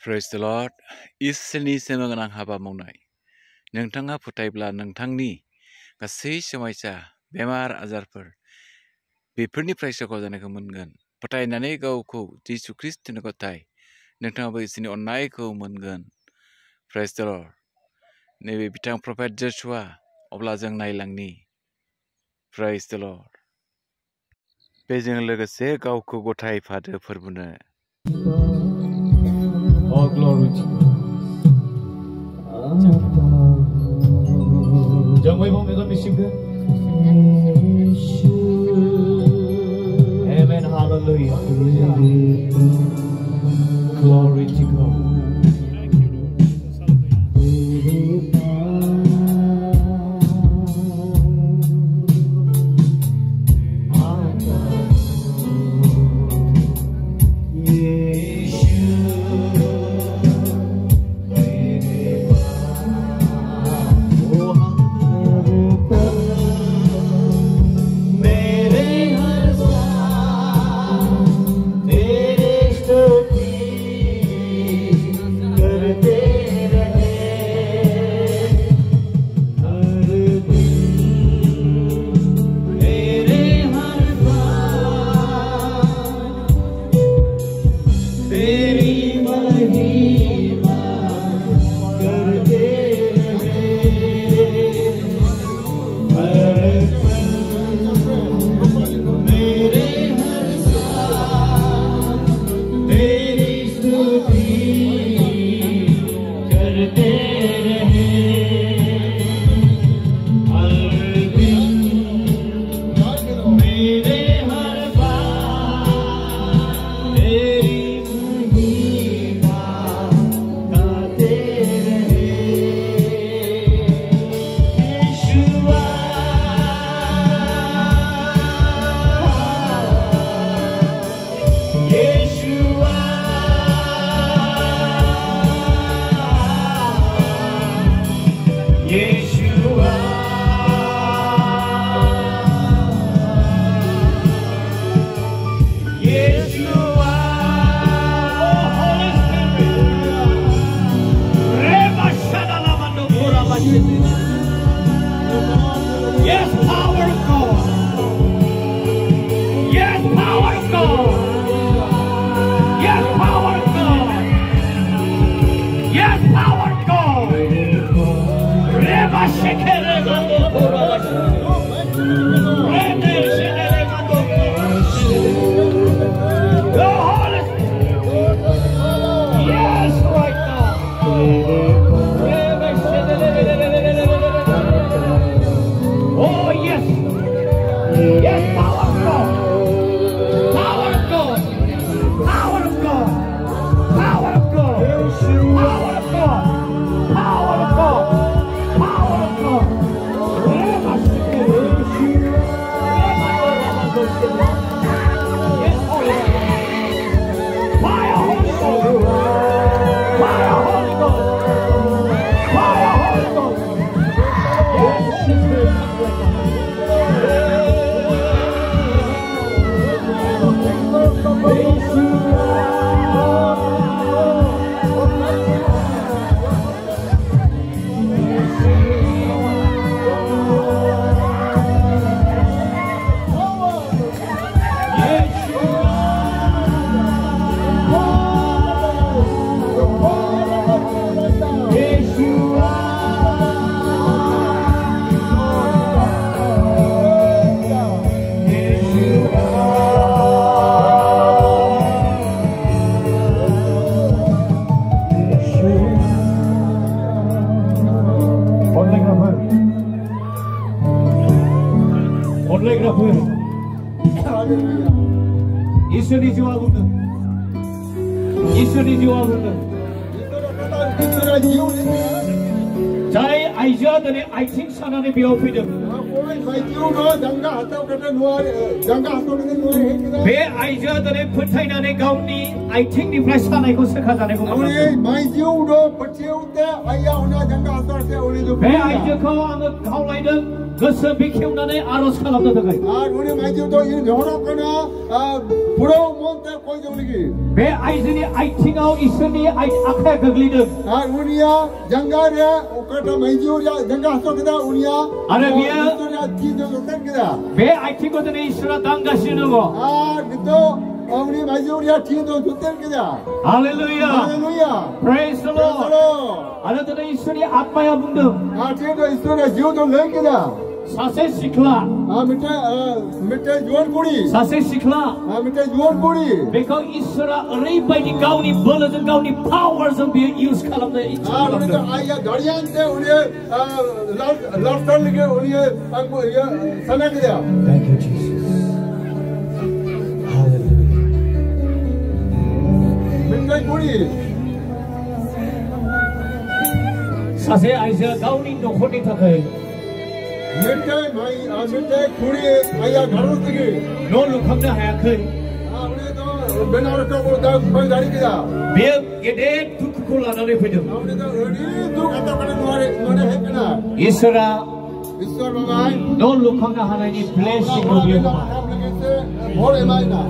Praise the Lord. इसोरनि सोमोनां हाबा मावनाय नोंथाङा फोथायब्ला नोंथांनि गासै समयसा बेमार आजारफोर बेफोरनिफ्राय सोखाजानायखौ मोनगोन। फोथायनानै गावखौ जिसु ख्रीष्टनि गथाय नोंथाङाबो इसोरनि अननायखौ मोनगोन। Praise the Lord. नैबे बिथां प्रफेट जशुआ अब्ला जों नायलांनि। Praise the Lord. बेजों लोगोसे गावखौ गथायफादो फोरबुनो। All glory to God. 정말 보면 믿습니까? Amen. Hallelujah. Glory to God. Yes, power of God. Yes, power of God. Yes, power of God. Yes, power of God. Reba shekere mando pura Rebe shekere mando Go Holy Spirit. Yes, right now. Rebe shekere. Oh, yes. Yes, power of God. Power of God. Power of God. Power of God. Power of God. Power of God. Power of God. Yes, Holy Ghost. Fire, Holy Ghost. Fire, Holy Ghost. Fire, Holy Ghost. Yes, ईश्वरी जीवावुंद जाय आइजोआ दिनै आथिं सानानै बेयाव फैदों बे आइजोआ दिनै फोथायनानै गावनि आथिंनिफ्राय सानायखौ सोखाजानायखौ बे आइजोखौ आङो खावलायदों गोसो बेखेवनानै आरज खालामनो थाखाय उनि माइजोथ' इन जहराखौनो पुरो मनते कयजोंलगी बे आइजोनि आथिङाव इसोरनि आखाया गोग्लैदों उनिया जंगारिया ओकटा माइजोरिया जंगा हसोकदा उनिया आरो बियो तीजो जोंगदा बे आथिंखौ दिनै इसोरा दांगासिनो दङ नितो उनि माइजोरिया तीजो जोंगदा hallelujah hallelujah praise the lord आरो दिनै इसोरनि आत्माया बुंदों तीजो इसोरा जिउजों लोंगदा सासे सिख्ला मिटे जुवान कुड़ी सासे सिख्ला मिटे जुवान कुड़ी बेखौ इसोरा ओरैबायदि गावनि बोलोजों गावनि पावारजों बियो इउज खालामनो इच्छा खालामदों आया दरियानते उनि लास्टर लगे उनि आंखौ ये समय गया थैंक यू जीसस हालेलुया मिटे कुड़ी सासे आइजोआ गावनि नखरनि थाखाय मिटे कुड़ी आया घरों से न' लुखांनो हायाखै उनि तो बेनार को दा कोई गाड़ी गया बेयो गेदेर दुखुखौ लानानै फैदों उनि तो रेडी दुख आता करे माने है केना इसोरा ईश्वर बाबा न' लुखांनो हानायनि ब्लेसिंखौ बियो मोर एमाइना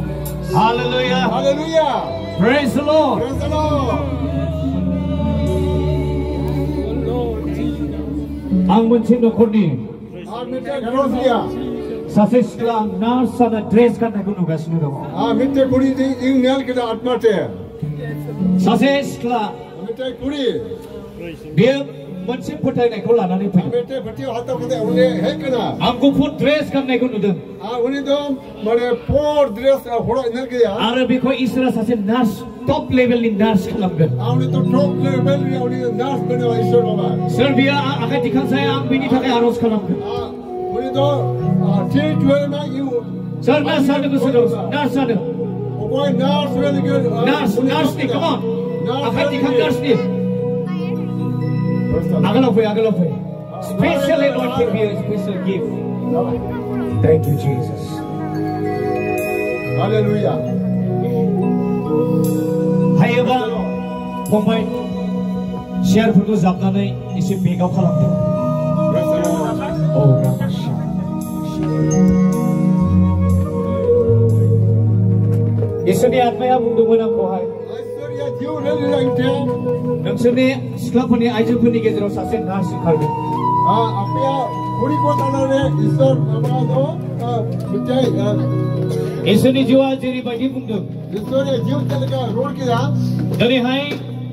hallelujah hallelujah praise the lord praise the lord आं मोनसे नखरनि मिटे घरों से सासे सिख्ला नार्स जाना ड्रेस गाननायखौ नुगासिनो दङ मिटे कुड़ी इन नेल के आत्माते सासे सिख्ला मिटे कुड़ी बेयो मोनसे फोथायनायखौ लानानै फैदों मिटे फटियो हाथा को उनि है केना आं गुफुर ड्रेस गाननायखौ नुदों उनि तो माने पोर ड्रेस होड़ा नेल गया आरो बेखौ इसोरा सासे नार्स टप लेभेलनि नार्स खालामगोन उनि तो टॉप लेवल नि उनि नार्स बनो ईश्वर बाबा सोर बियो आखाइ दिखांसाय आं बिनि थाखाय आरज खालामगोन उनि तो ठीक वेल ना यू सोर नार्स जानो गोसो दं नार्स जानो कोई नार्स वेल के नार्सनि कम अन आखाइ दिखां नार्सनि आगोलाव फै स्पेशल एनॉइंटिंग बियो special gift thank you Jesus hallelujah हायोबा फंबाय शेयारफोरखौ जाबनानै एसे बेगाव खालामदो औ इसोरनि आत्माया बुंदोंमोन आंखौहाय नोंसोरनि सिख्लाफोरनि आइजोफोरनि गेजेराव सासे नार्स ओंखारदों इसोरनि जिउआ जेरैबायदि बुंदों दिनैहाय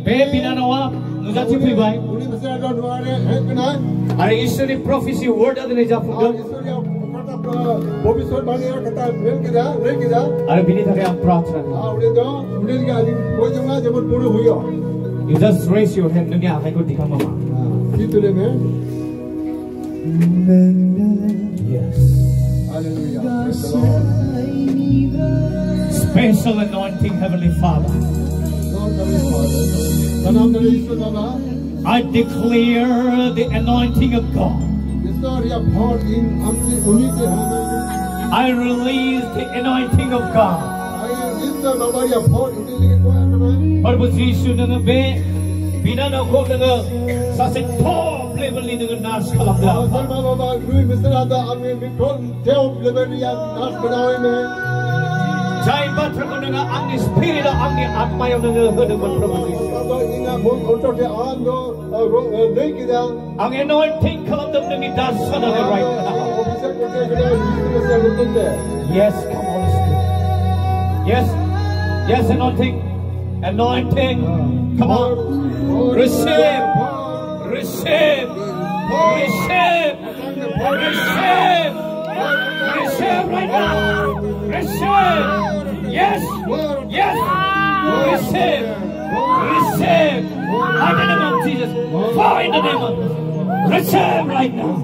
बे बिनानावा नुजाथिफैबाय आरो इसोरनि प्रफेसि वर्डआ दिनै जाफुंदों आरो बिनि थाखाय आं प्रार्थना You just raise your hand नोंनि आखाइखौ दिखां मामा Yes Special anointing Heavenly Father I declare the anointing of God I release the anointing of God प्रभु यीशु नोङो बे बिनानावखौ नोङो सासे टप लेभेलनि नोङो नार्स खालामदों जाय बाथ्राखौ नोङो आंनि स्पिरिटआव आंनि आत्मायाव नोङो होदोंमोन प्रभु आं एनॉइंटिं खालामदों नोंनि दासनानै right Yes come on Yes anointing come on receive right now receive yes receive in the name of Jesus fall in the name of receive right now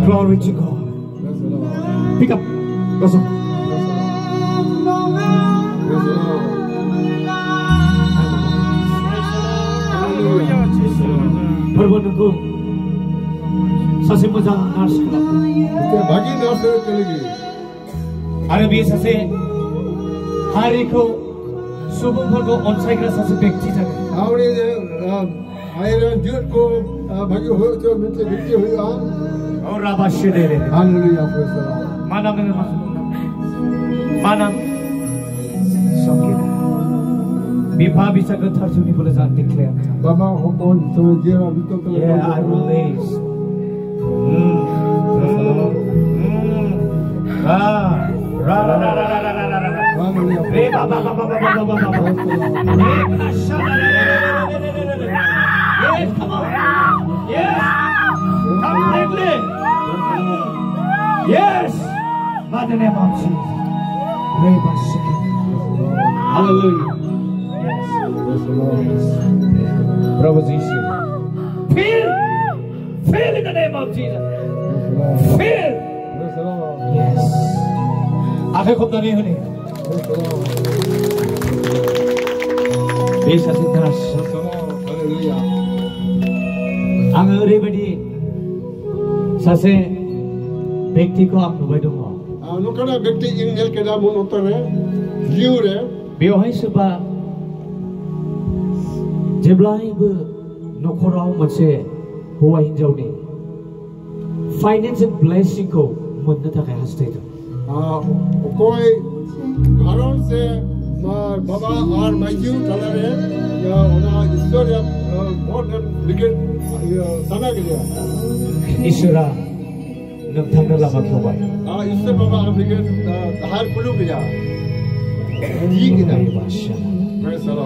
glory to God pick up go on प्रभु नोंखौ सासे मोजां nurse खालामदों आरो बे सासे हारिखौ सुबुंफोरखौ अनसायग्रा सासे व्यक्ति जागोन Oh, Rabashire. Hallelujah, praise the Lord. Manam. Sakit. Bipa bisa ketar suni boleh saat declare. Baba hopon so jera bito to. Yeah, I release. Hallelujah. Yes, come on. Yes. Come quickly. Yes. By the name of Jesus. Hallelujah. Yes. Proposition. Feel in the name of Jesus. Feel. Yes. आगे खूब नहीं होने bisa sitras ang orebadi sase व्यक्ति को आप नुबाय दङ नोकरा व्यक्ति इंगेल केदा मन उतरे जिउ रे बेवहाय सोरबा जेब्लायबो नखराव मोनसे हौवा हिनजावनि फाइनेंशियल ब्लेसिंग को मोननो थाखाय हास्थायदों कोई घरों से बाबा और मायजू चला रहे या उन्हें ईश्वर या बहुत लेकिन सना के लिए ईश्वरा नमथांग लामा खोबाय ईश्वर बाबा हम लेकिन हर पुलु के जा ठीक है ना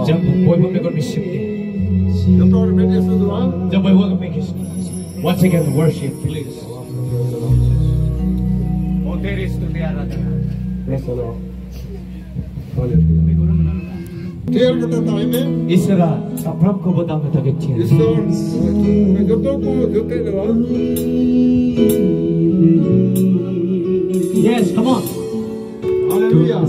जब कोई बंदे को मिसिप दे जब तो और मैंने सुना जब कोई वो make his once again worship please There is to be Aradhana. Praise the Lord. Hallelujah. Dear kita time में ईश्वरा अपराम को बताने तक चाहिए. ईश्वर जोतों को जोते लगा. Yes, come on. Hallelujah.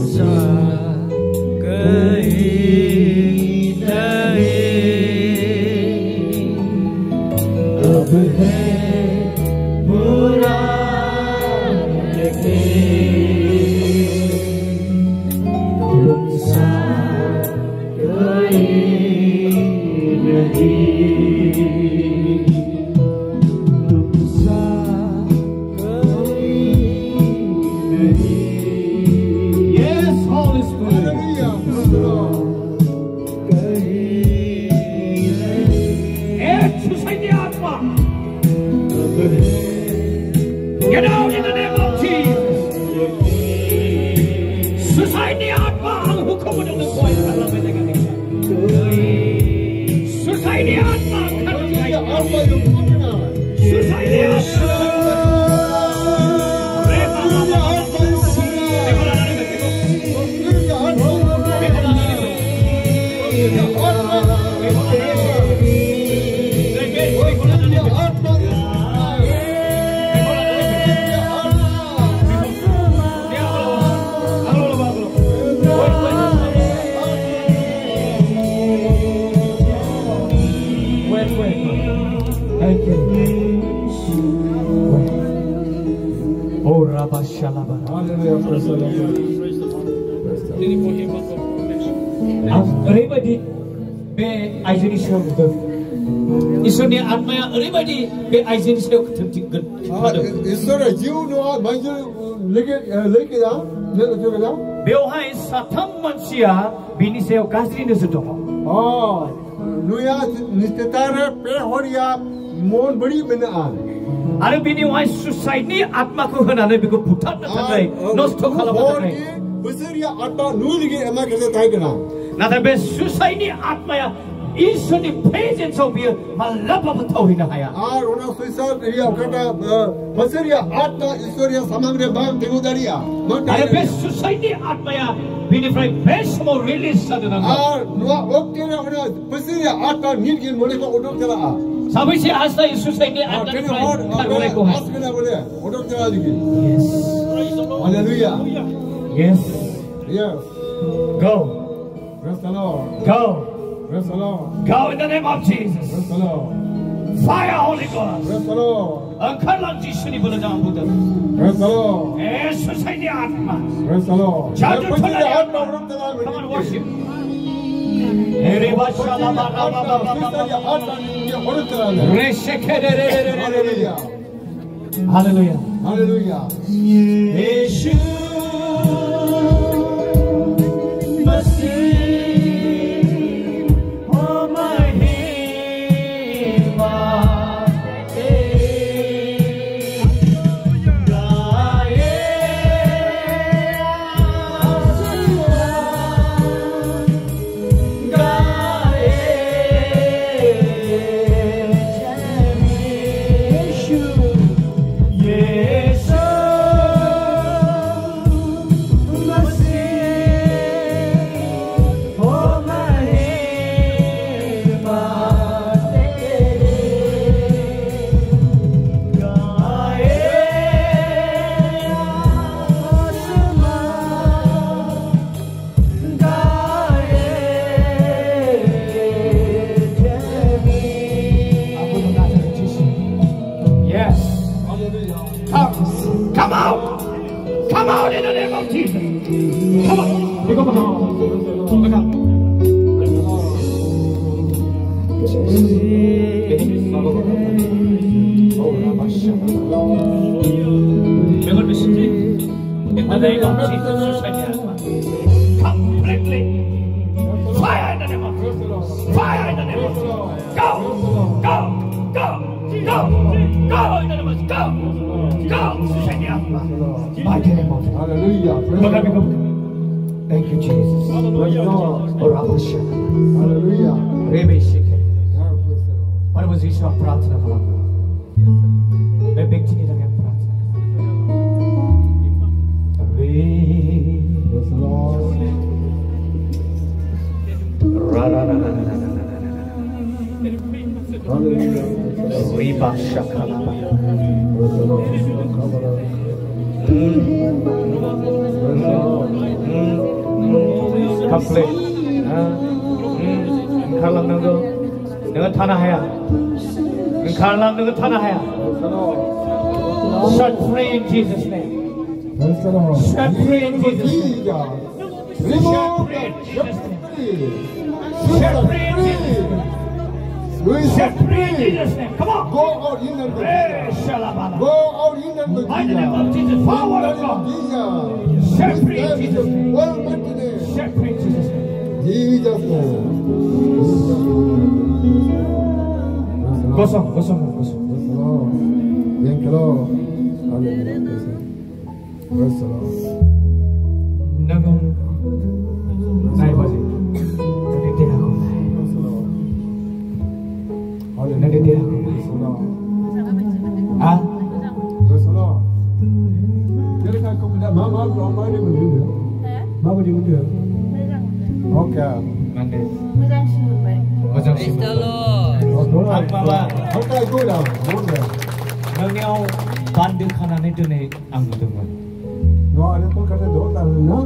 अब है बुरा Get out in the name of Jesus. Society atma ang hukum ng nagkuhay ng alam na ganito. Society atma ang kanagay. Society atma. Oh, Rabba Shalaba. Everybody be aizini shogdu. Isunya atmaya everybody be aizini shogdu tinggal. ईश्वर जीव no मायजू लेके जा ले जो जा. बेवहाय साथाम मानसिया बिनि सायाव गाज्रि नोजोर दङ. नुया निस्तेतारे पे हरिया मन बड़ी बना आरो बिनि उनाव सुसाइडनि आत्माखौ होनानै बेखौ बुथारनो थाखाय नष्ट खालामनो थाखाय बोसोरिया आत्मा नुलिगे एमा केसे थायगोना नाथाय बे सुसाइडनि आत्माया ईश्वरनि प्रेजेन्सआव बियो माब्लाबाबो थावहैनो हाया आरो उनाव सुसाइडरिया कटा बोसोरिया आत्मा ईश्वरिया सामग्रे बां तेगुदारिया आरो बे सुसाइडनि आत्माया बिनिफ्राय बे समाव रिलिज जानो नांगौ आरो नुवा ओक्टेरे उनाव बोसोरिया आत्मा निगिन मनेखौ उदक चला साबैसे हास्थायो सुसाइडनि आत्मानिफ्राय खारगनायखौहाय आस्कना बोले उदक चला दिगि hallelujah Yes. Yes. Go. Praise the Lord. Go. Praise the Lord. Go in the name of Jesus. Praise the Lord. Fire, Holy Ghost. Praise the Lord. Angkalang Jishuni Bulajang Buddha. Praise the Lord. Jesus in the Atma. Praise the Lord. Come on, worship. Hallelujah. Hallelujah. Yeshu Masih, oh my Hiva, Come out in the name of Jesus. Come on. Come on. In the name of Jesus, completely. Fire in the name of Jesus. Fire in the name of Jesus. Go. Go. Go. Go. Go in the name of Jesus. Go. Go. Mighty name of Jesus. Hallelujah. Thank you, Jesus. Hallelujah. परम ईश्वर प्रार्थना करूंगा मैं व्यक्ति की जगह प्रार्थना Set free in Jesus' name. Set free in Jesus' name. Set free in Jesus' name. Set free in Jesus' name. Set free in Jesus' name. Come on. Go out in the Go out in the Mighty name of Jesus. Power of God. Set free in Jesus' name. Set free in Jesus' name. Jesus' name. Go some. Thank you, Lord. Hallelujah. Praise the Lord. Nagam. Nai baje. Nani tera ko. Hallelujah. Nani tera ko. Ah. Praise the Lord. Jadi kan kau tidak mama dia menduga. Mama dia menduga. Okay. Mande. Mujang Shimbai. Mujang Shimbai. Ang mama. Okay, go down. Go down. Nangyaw bandu khanane dune ang nudungman. No, ada pun kata doa tak na.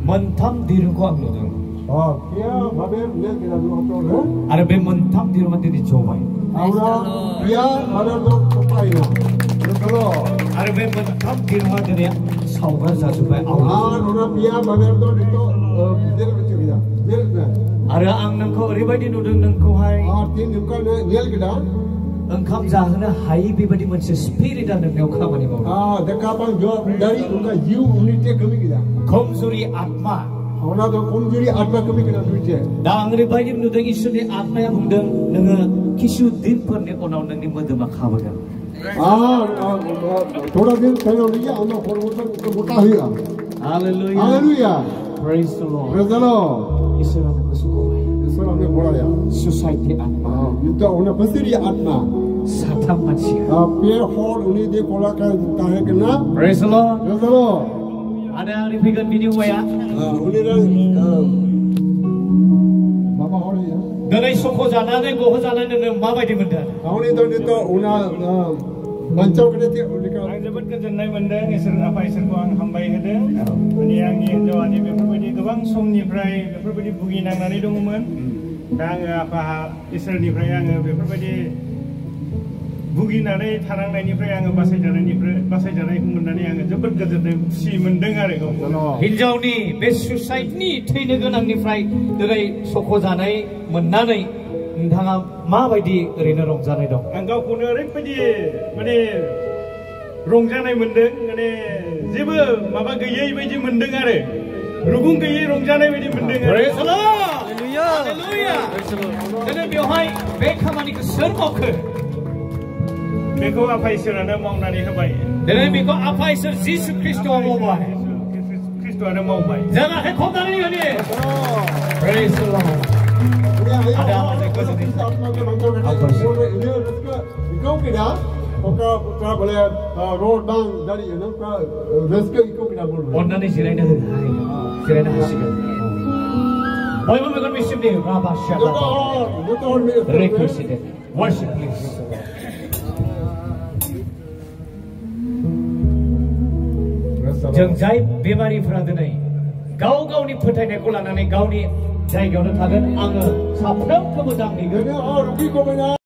Mentam diru ko ang nudung. Oh, dia babe lihat kita dua orang. Are be mentam diru mati di jomai. Aura, dia ada dua papai na. Betul. Are be mentam diru mati dia saugar jasubai Ah, orang dia babe dua itu dia kecil kita. Dia na. Are ang nangko ribadi nudung nangko hai. Ah, tin juga lihat kita. Engkau jangan hai bibadi mense spirit dan nangko kamani mau. Ah, dekapang jawab dari uka jiu unitnya kami kita. Komzuri atma. Orang tu kumjuri atma kami kita duitnya. Dang ribadi nudung isuni atma yang mudeng nanga kisu din perne onau nangni madema khabagan. Ah, थोड़ा दिन पहले लिया हम लोग promotion को मोटा हुआ. Hallelujah. Hallelujah. Praise the Lord. Praise the Lord. ईश्वर हमको सुखाए. ईश्वर हमने बोला यार. Society atma. Itu orang pasti atma. Satan manusia. Pierre Hall ini dia kola kan tahe kena. Praise the Lord. Praise the Lord. Ada repeat video ya. Ini dah Bapa Hall ya. Dengan soko jalan goho jalan dengan mama di mana? Ini tu una bancau kena tiap mereka. Ang jobat goजोननाय मोनदों इसोर आफा इसोरखौ आं हामबाय होदों माने आंनि हिनजावानि बेफोरबायदि गोबां समनिफ्राय बेफोरबायदि भुगिनांनानै दङमोन दा आङो आफा इसोरनिफ्राय आङो बेफोरबायदि भुगिनानै थानांनायनिफ्राय आङो बासायजानायखौ मोननानै आङो जोबोद गोजोननाय खुसि मोनदों आरो गावखौनो हिनजावनि बे सुसाइडनि थैनो गोनांनिफ्राय दिनै सख' जानाय मोननानै नोंथाङा माबायदि ओरैनो रंजानाय दं? आं गावखौनो ओरैबायदि माने रंजानाय मोन्दों, माने जेबो माबा गैयै बायदि मोन्दों आरो रुगुं गैयै रंजानाय बायदि मोन्दों आरो। दिनै बेवहाय बे खामानिखौ सोर मावखो? बेखौ आफा इसोरानो मावनानै होबाय। दिनै बेखौ आफा इसोर जिसु ख्रीष्टआ मावबाय। ख्रीष्टआनो मावबाय। Jangan khotani ini. Praise the Lord. Ada apa sih kau ini? Apa sih? Ini ikut kita, kita boleh road bang dari ini, kita rescue ikut kita boleh. Ondan sirena hai, sirena hasil. Boy mau makan mission dia, berapa siapa? Request it. Worship please. जों जाय बेमारिफोरा दिनै गाव गावनि फोथायनायखौ लानानै गावनि जायगायावनो थागोन, आङो साफ्रोमखौबो जांहैगोन।